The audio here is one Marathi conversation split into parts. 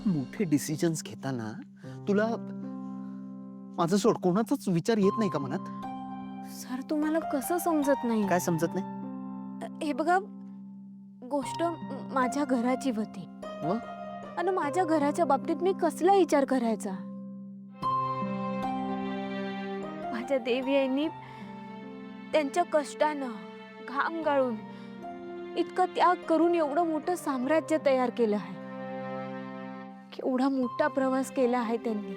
मोठे डिसिजन्स घेताना तुला माझं सोड कोणाचाच विचार येत नाही का मनात? सर तुम्हाला कसं समजत नाही? काय समजत नाही? हे बघा, गोष्ट माझ्या घराची होती व? आणि माझ्या घराच्या बाबतीत मी कसला विचार करायचा? माझ्या देवी आईनी त्यांच्या कष्टानं घाम गाळून इतका त्याग करून एवढं मोठं साम्राज्य तयार केलं आहे. एवढा मोठा प्रवास केला आहे त्यांनी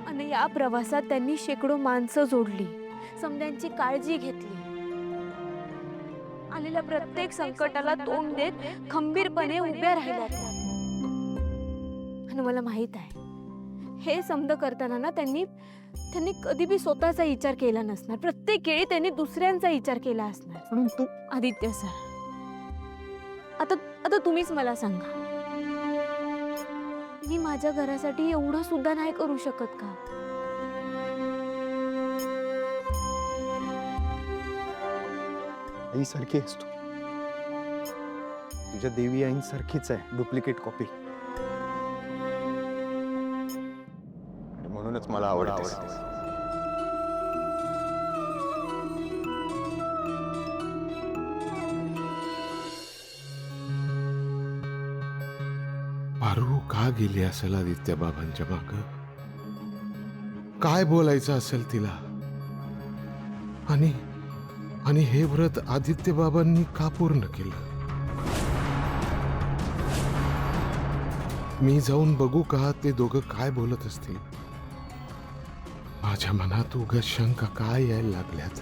आणि या प्रवासात त्यांनी शेकडो माणसं जोडली, समद्यांची काळजी घेतली. आलेल्या प्रत्येक संकटाला तोंड देत खंबीरपणे उभ्या राहिल्यात. आणि मला माहित आहे, हे समद करताना ना त्यांनी कधी बी स्वतःचा विचार केला नसणार. प्रत्येक वेळी त्यांनी दुसऱ्यांचा विचार केला असणार. म्हणून तू आदित्य सर, आता तुम्हीच मला सांगा, मी माझ्या घरासाठी एवढं सुद्धा नाही करू शकत का? आईसारखी आहेस तू. तुझ्या देवी आईंसारखीच आहे, डुप्लिकेट कॉपी. म्हणूनच मला आवडतेस. पारू का गेली असेल आदित्य बाबांच्या माग? काय बोलायचं असेल तिला? आणि हे व्रत आदित्य बाबांनी का पूर्ण केलं? मी जाऊन बघू का ते दोघं काय बोलत असतील? माझ्या मनात उगाच शंका काय यायला लागल्यात.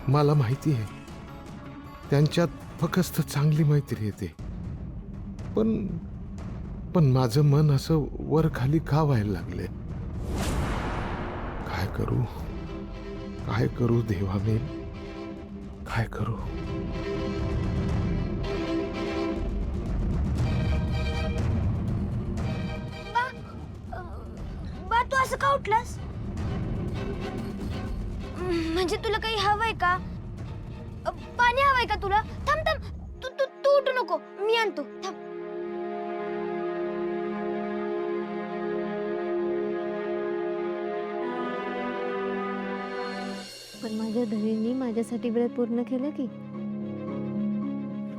मला माहिती आहे त्यांच्यात फक्त चांगली मैत्री येते, पण माझं मन असं वर खाली का व्हायला लागले? काय करू देवा मी? काय करू? बा तू असं का उठलास? म्हणजे तुला काही हवंय का? पाणी हवंय का तुला? थांब थांब, तू तू तू उठू नको, मी आणतो. थांब. पण माझ्या धनींनी माझ्यासाठी व्रत पूर्ण केलं की?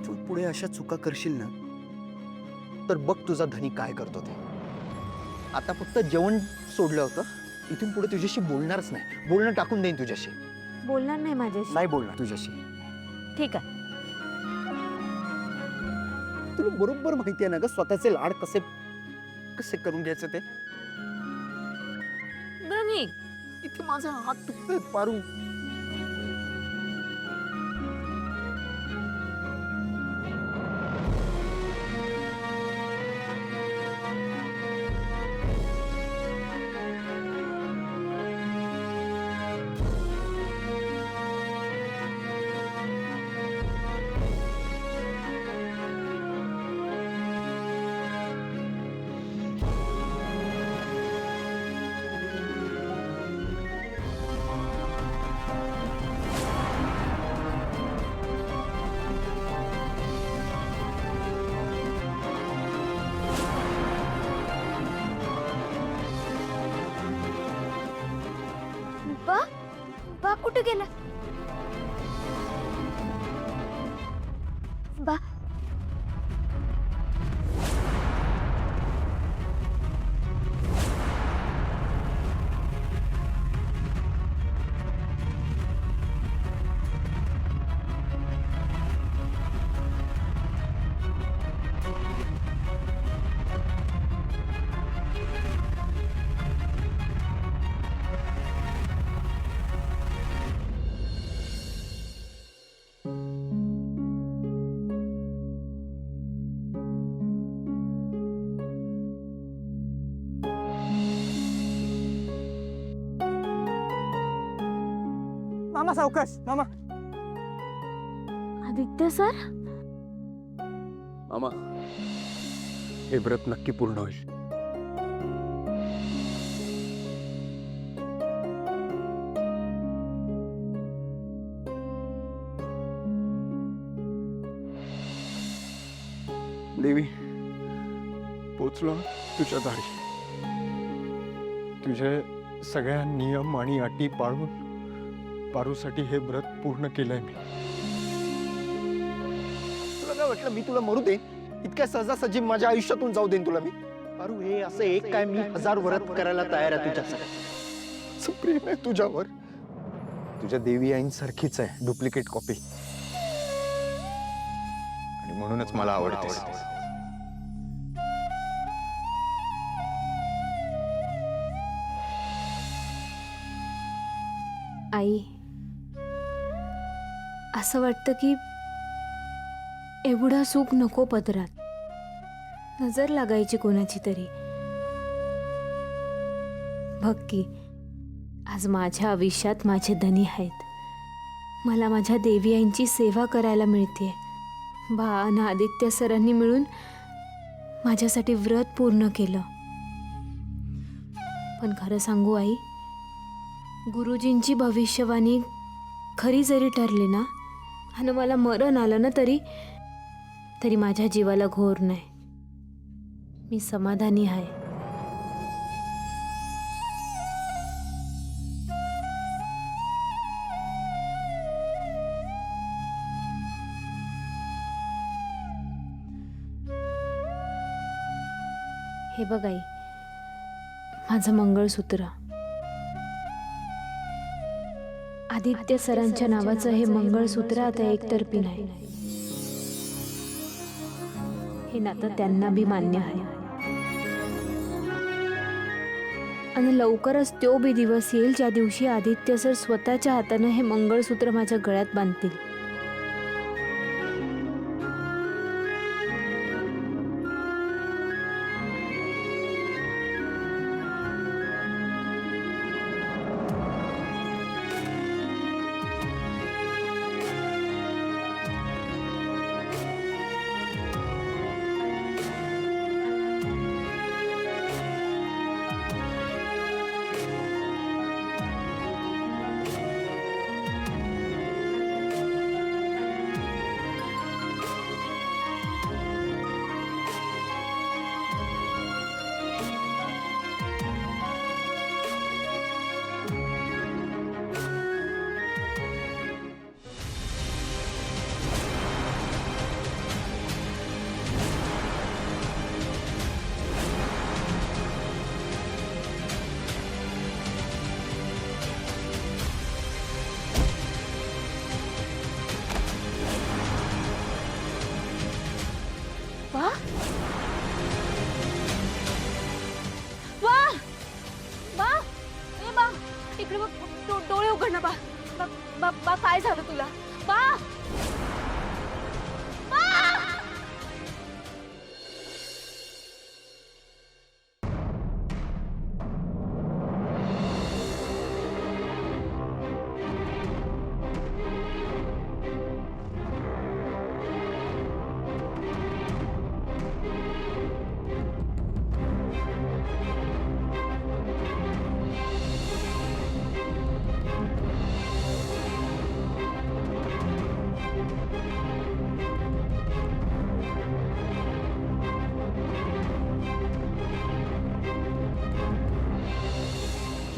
तू पुढे अशा चुका करशील ना तर बघ तुझा धनी काय करतो ते. आता फक्त जेवण सोडलं होतं, इथून पुढे तुझ्याशी बोलणारच नाही. बोलणं टाकून देईन तुझ्याशी. बोलणार नाही माझ्याशी? नाही बोलणार तुझ्याशी. ठीक आहे. तुला बरोबर माहिती आहे ना ग स्वतःचे लाड कसे कसे करून घ्यायचे ते. धनी, इथे माझा हात दुखतोय पारू. बा बा कुठे गेला? बा मामा सावकाश मामा. आदित्य सर, मामा हे व्रत नक्की पूर्ण होईल. देवी, पोचलो तुझ्या दारी. तुझे सगळ्या नियम आणि अटी पाळून पारूसाठी हे व्रत पूर्ण केलंय मी. तुला काय वाटलं मी तुला मरू दे? इतक्या सहजासहजी माझ्या आयुष्यातून जाऊ देईन तुला मी? पारू, हे असं एक काय, मी 1000 व्रत करायला तयार आहे तुझ्यासाठी. असं प्रेम आहे तुझ्यावर. तुझ्या देवी आईंसारखीच आहे, डुप्लिकेट कॉपी. आणि म्हणूनच मला आवडतेस. आई, असं वाटतं की एवढं सुख नको पदरात. नजर लागायची कोणाची तरी. बघ की आज माझ्या आयुष्यात माझे धनी आहेत. मला माझ्या देवी आईंची सेवा करायला मिळते. बा आणि आदित्य सरांनी मिळून माझ्यासाठी व्रत पूर्ण केलं. पण खरं सांगू आई, गुरुजींची भविष्यवाणी खरी जरी ठरली ना, आणि मला मरण आलं ना, तरी माझ्या जीवाला घोर नाही. मी समाधानी आहे. हे बघ आई, माझं मंगळसूत्र. आदित्य सरांच्या नावाचं हे मंगळसूत्र आता एकतर्फी नाही. हे नातं त्यांना बी मान्य आहे. आणि लवकरच तो बी दिवस येईल ज्या दिवशी आदित्य सर स्वतःच्या हातानं हे मंगळसूत्र माझ्या गळ्यात बांधतील. इकडे बघ, डोळे उघड ना. बा काय झालं तुला? बा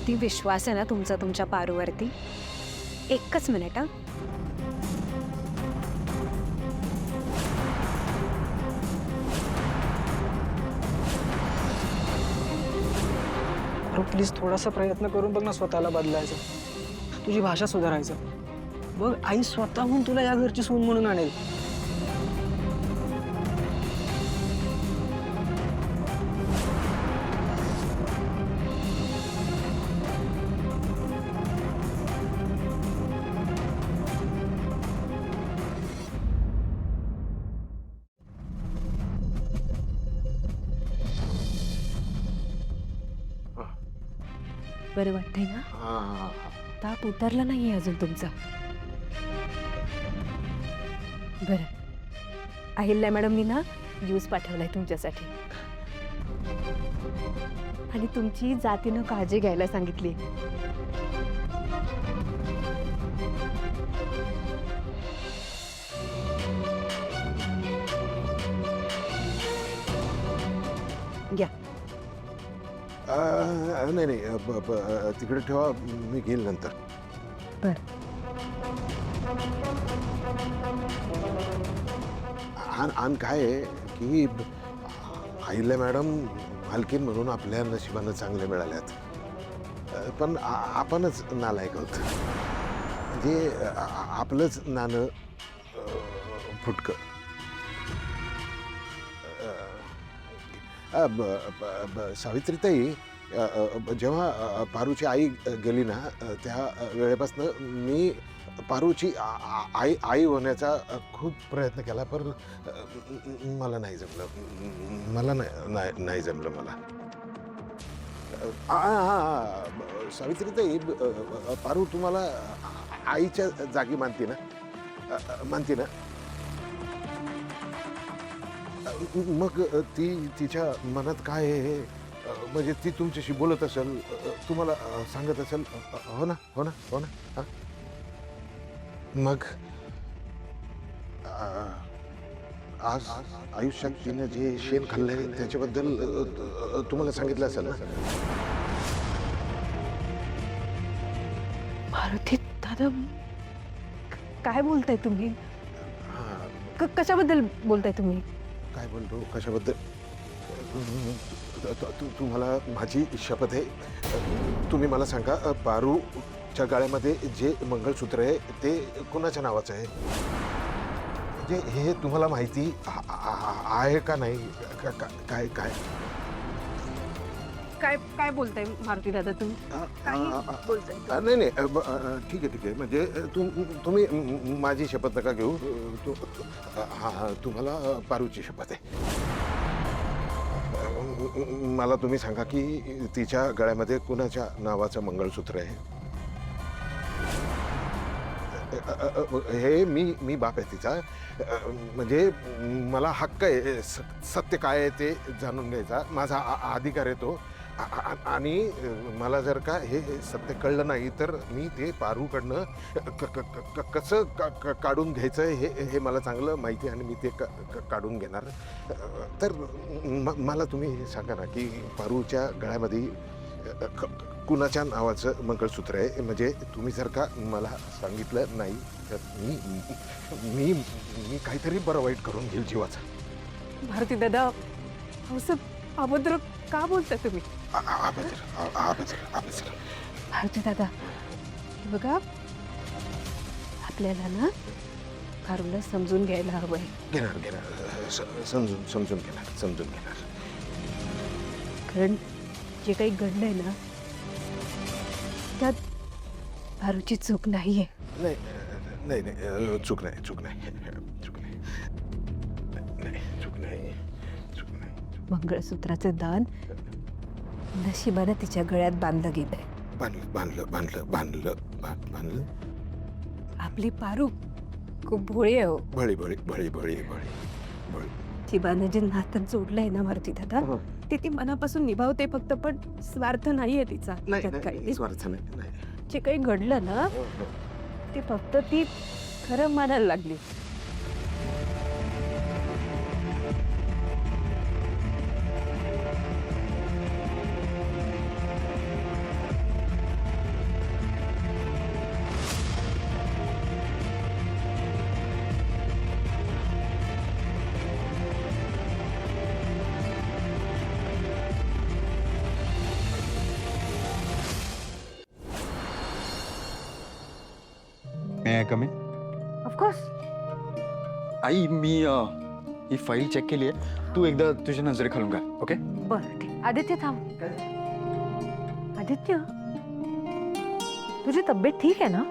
किती विश्वास आहे ना तुमचा तुमच्या पारूवरती. एकच मिनिट. प्लीज थोडासा प्रयत्न करून बघ ना स्वतःला बदलायचा. तुझी भाषा सुधारायचं बघ. आई स्वतःहून तुला या घरची सून म्हणून आणेल. बरं वाटतंय ना? ताप उतरला नाहीये अजून तुमचा? बरं, अहिल्या मॅडमनी ना ज्यूस पाठवलाय तुमच्यासाठी. आणि तुमची जातीनं काळजी घ्यायला सांगितली. घ्या. नाही नाही तिकडे ठेवा, मी घेईल नंतर. आणि काय आहे की आईला मॅडम मालकीन म्हणून आपल्या नशिबानं चांगले मिळाल्यात, पण आपणच नालायक आहोत. म्हणजे आपलंच नाणं फुटकं. सावित्रीताई, जेव्हा पारूची आई गेली ना, त्या वेळेपासून मी पारूची आई होण्याचा खूप प्रयत्न केला, पण मला नाही जमलं. मला नाही जमलं मला. सावित्रीताई, पारू तुम्हाला आईच्या जागी मानते ना? मग ती तिच्या मनात काय आहे, म्हणजे ती तुमच्याशी बोलत असेल, तुम्हाला सांगत असेल, हो ना? हा? मग आज आयुष्यात तिने जे शेण खाल्लंय त्याच्याबद्दल तुम्हाला सांगितलं असेल ना? मारुती दादा, काय बोलताय तुम्ही? कशाबद्दल बोलताय तुम्ही? काय बोलतो, कशाबद्दल? तुम्हाला माझी शपथ आहे, तुम्ही मला सांगा, पारूच्या गाळ्यामध्ये जे मंगळसूत्र आहे ते कोणाच्या नावाचं आहे? म्हणजे हे तुम्हाला माहिती आहे का नाही? काय काय काय काय बोलताय मारुती दादा तुम्ही? बोलताय? नाही ठीक आहे. म्हणजे तुम्ही माझी शपथ नका घेऊ. तुम्हाला पारूची शपथ आहे. मला तुम्ही सांगा की तिच्या गळ्यामध्ये कुणाच्या नावाचं मंगळसूत्र आहे? हे मी बाप आहे तिचा, म्हणजे मला हक्क आहे सत्य काय आहे ते जाणून घ्यायचा, माझा अधिकार आहे तो. आणि मला जर का हे सत्य कळलं नाही तर मी ते पारूकडनं कसं काढून घ्यायचं हे मला चांगलं माहिती आहे, आणि मी ते काढून घेणार. तर मला तुम्ही सांगा ना की पारूच्या गळ्यामध्ये कुणाच्या नावाचं मंगळसूत्र आहे? म्हणजे तुम्ही जर का मला सांगितलं नाही तर मी काहीतरी बरं वाईट करून घेईल जीवाचा. मारुती दादा, असं अभद्र का बोलताय तुम्ही? मारुती दादा, हे बघा, आपल्याला ना पारूला समजून घ्यायला हवंय. घेणार समजून घेणार. कारण जे काही घडलंय ना, त्यात पारूची चूक नाहीये. नाही चूक नाही. मंगळसूत्राचं दान नशिबानं तिच्या गळ्यात बांधलं गेलंय. बांधलं. आपली पारू खूप भोळी आहे हो. भळी. नशिबानं जे नातं जोडलंय ना मारुती दादा, ते ती मनापासून निभावते फक्त, पण स्वार्थ नाहीये तिचा त्यात काही. स्वार्थ नाही. जे काही घडलं ना, ते फक्त ती खरं मानायला लागली. May I come in? Of course. आई, मी ही फाईल चेक केली आहे, तू एकदा तुझ्या नजरेखालून घाल. ओके? बरं, ठीक. आदित्य थांब. आदित्य, तुझी तब्येत ठीक आहे ना?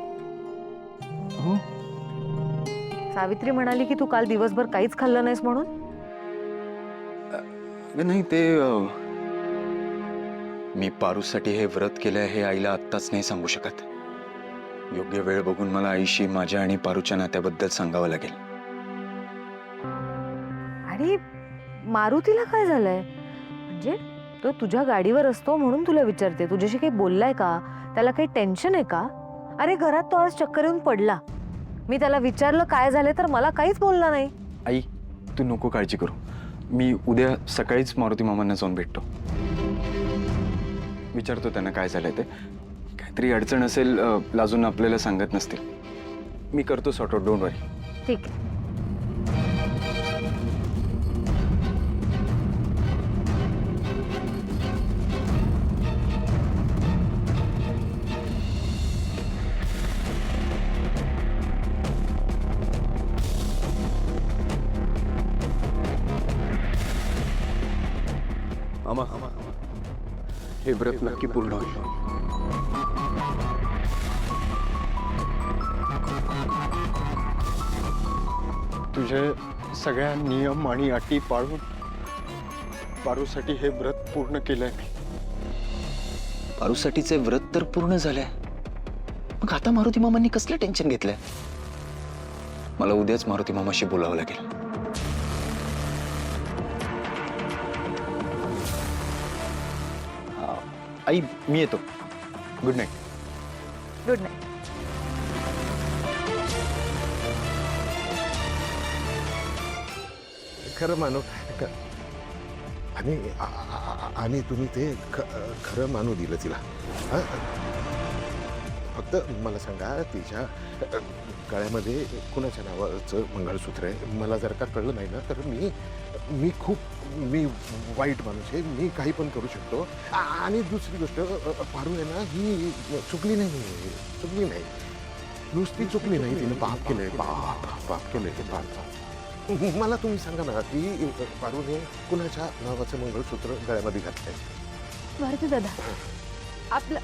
हो. सावित्री म्हणाली की तू काल दिवसभर काहीच खाल्लं नाहीस म्हणून. नाही, ते मी पारूसाठी हे व्रत केलंय हे आईला आत्ताच नाही सांगू शकत. योग्य वेळ बघून मला आईशी माझ्या आणि पारूच्या नात्याबद्दल सांगावं लागेल. आणि मारुतीला काय झालंय? म्हणजे तो तुझ्या गाडीवर असतो म्हणून तुला विचारते, तुझ्याशी काही बोललाय का? त्याला काही टेन्शन आहे का? अरे घरात तो आज चक्कर येऊन पडला. मी त्याला विचारलं काय झालं तर मला काहीच बोलला नाही. आई, तू नको काळजी करू. मी उद्या सकाळीच मारुती मामांना जाऊन भेटतो. विचारतो त्यांना काय झालंय ते. काहीतरी अडचण असेल, लाजून आपल्याला सांगत नसतील. मी करतो सॉर्ट आउट, डोंट वरी. ठीक आहे. मामा, हे व्रत नक्की पूर्ण होईल. तुझे सगळ्या नियम आणि अटी पाळून पारूसाठी हे व्रत पूर्ण केलंय मी. पारूसाठीचे व्रत तर पूर्ण झालंय, मग आता मारुती मामांनी कसलं टेन्शन घेतलंय? मला उद्याच मारुती मामाशी बोलावं लागेल. आई, मी येतो. Good night. Good night. खरं मानू आणि आणि तुम्ही ते खरं मानू दिलं तिला. हा? फक्त मला सांगा, तिच्या गळ्यामध्ये कुणाच्या नावाचं मंगळसूत्र आहे? मला जर का कळलं नाही ना, तर मी वाईट माणूस आहे. मी काही पण करू शकतो. आणि दुसरी गोष्ट, पारू आहे ना, ही चुकली नाही. नुसती चुकली नाही, तिने पाप केलंय. पाप केलंय. पाप. मला तुम्ही सांगा ना, की पारूने कुणाच्या नावाचं मंगळसूत्र गळ्यामध्ये घातलंय? मारुती दादा,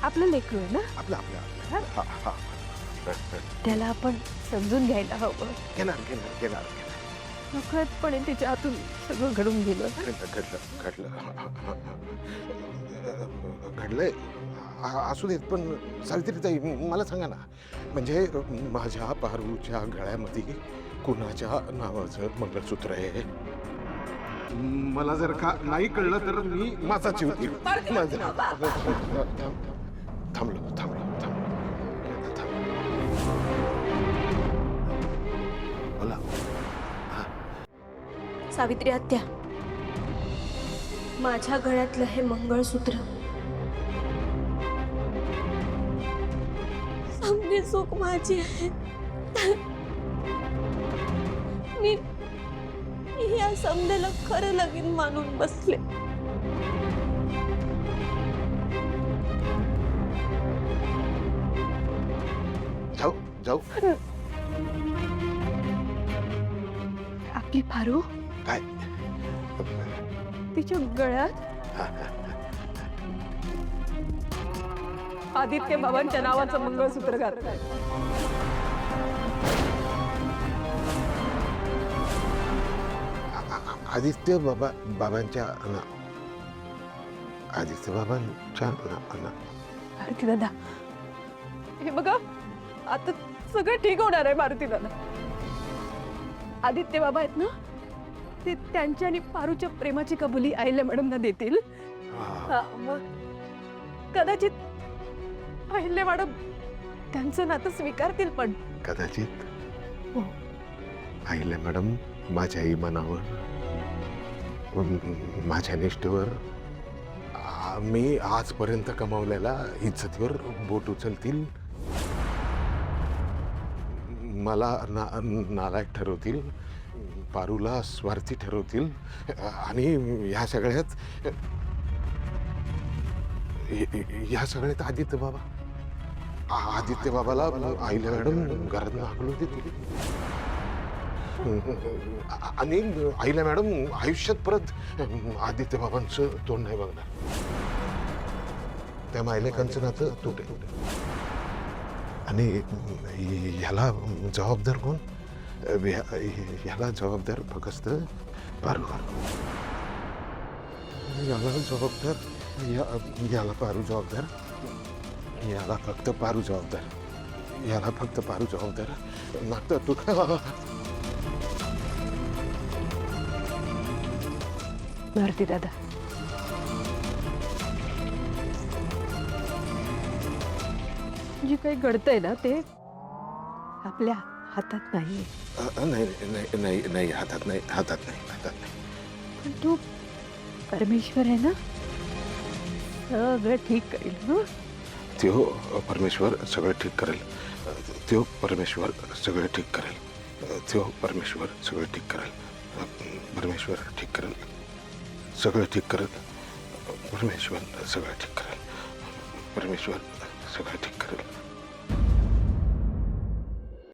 आपलं लेकरू आहे ना, आपलं. त्याला आपण समजून घ्यायला हवं. घेणार. नकळतपणे तिच्या हातून सगळं घडून गेलं. घडलंय. असू देत, पण सावित्रीताई मला सांगा ना, म्हणजे माझ्या पारूच्या गळ्यामध्ये कुणाच्या नावाचं मंगळसूत्र आहे? मला जर का नाही कळलं तर मी माझा जीव देईन. थांबलो. बोला. सावित्री आत्या, माझ्या गळ्यातलं हे मंगळसूत्र समधी चूक माझी आहे. मी या समधेला खरं लगीन मानून बसले. जाऊ. आपली पारू काय? तिच्या गळ्यात आदित्य बाबांच्या नावाचं मंगळसूत्र घातलंय. आदित्य बाबांच्या मारुती दादा, हे बघा, आता सगळं ठीक होणार आहे. मारुती दादा, आदित्य बाबा आहेत ना, ते त्यांच्या आणि पारूच्या प्रेमाची कबुली आईला मॅडमना देतील. हा, मग कदाचित अहिल्या मॅडम त्यांचं नातं स्वीकारतील. पण कदाचित हो. आईला मॅडम माझ्या इमानावर, माझ्या निष्ठेवर, मी आजपर्यंत कमावलेल्या इज्जतीवर बोट उचलतील. मला नालायक ठरवतील, पारूला स्वार्थी ठरवतील. आणि ह्या सगळ्यात आदित्य बाबाला आईला मॅडम घरात हाकलून देतील. आणि आईला मॅडम आयुष्यात परत आदित्य बाबांचं तोंड नाही बघणार. त्या मायलेकांचं नातं तुटेल. आणि ह्याला जबाबदार कोण? ह्याला जबाबदार फक्त पारू. याला पारू जबाबदार. याला फक्त पारू जबाबदार. नातं तुट. मारुती दादा, जे काही घडतंय ना, ते आपल्या हातात नाहीये. नाही, हातात नाही. पण विष्णू परमेश्वर आहे ना सगळं ठीक करेल हं? त्यो परमेश्वर सगळं ठीक करेल. त्यो परमेश्वर सगळं ठीक करेल. त्यो परमेश्वर सगळं ठीक करेल. परमेश्वर ठीक करेल. सगळं ठीक करेल. परमेश्वर सगळं ठीक करेल. परमेश्वर सगळं ठीक करेल.